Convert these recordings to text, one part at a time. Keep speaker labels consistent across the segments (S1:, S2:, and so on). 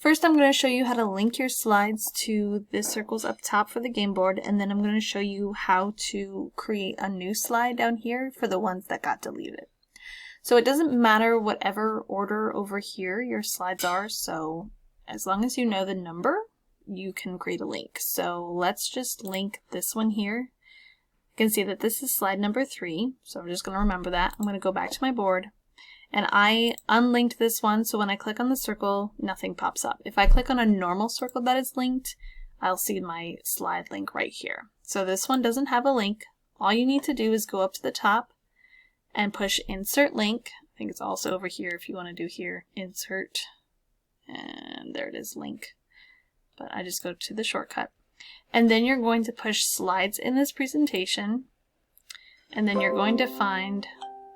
S1: First, I'm going to show you how to link your slides to the circles up top for the game board, and then I'm going to show you how to create a new slide down here for the ones that got deleted. So it doesn't matter whatever order over here your slides are, so as long as you know the number, you can create a link. So let's just link this one here. You can see that this is slide number 3, so we're just going to remember that. I'm going to go back to my board. And I unlinked this one, so when I click on the circle, nothing pops up. If I click on a normal circle that is linked, I'll see my slide link right here. So this one doesn't have a link. All you need to do is go up to the top and push Insert Link. I think it's also over here if you want to do here, Insert, and there it is, Link. But I just go to the shortcut. And then you're going to push Slides in this presentation, and then you're going to find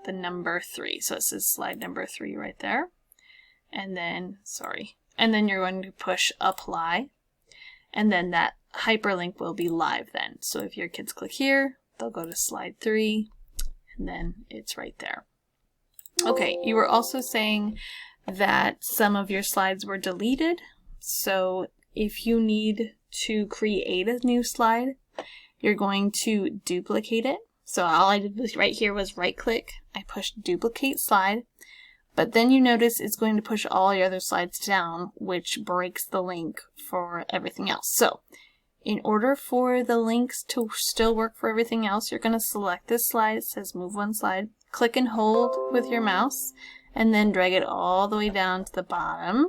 S1: the number 3. So it says slide number 3 right there. And then, and then you're going to push Apply. And then that hyperlink will be live then. So if your kids click here, they'll go to slide 3, and then it's right there. Okay, you were also saying that some of your slides were deleted. So if you need to create a new slide, you're going to duplicate it. So all I did was right here was right click, I pushed duplicate slide, but then you notice it's going to push all your other slides down, which breaks the link for everything else. So in order for the links to still work for everything else, you're going to select this slide. It says move one slide, click and hold with your mouse, and then drag it all the way down to the bottom.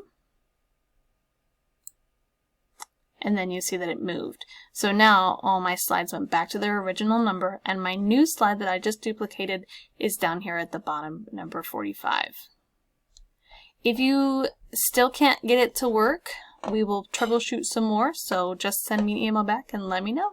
S1: And then you see that it moved. So now all my slides went back to their original number, and my new slide that I just duplicated is down here at the bottom, number 45. If you still can't get it to work, we will troubleshoot some more, so just send me an email back and let me know.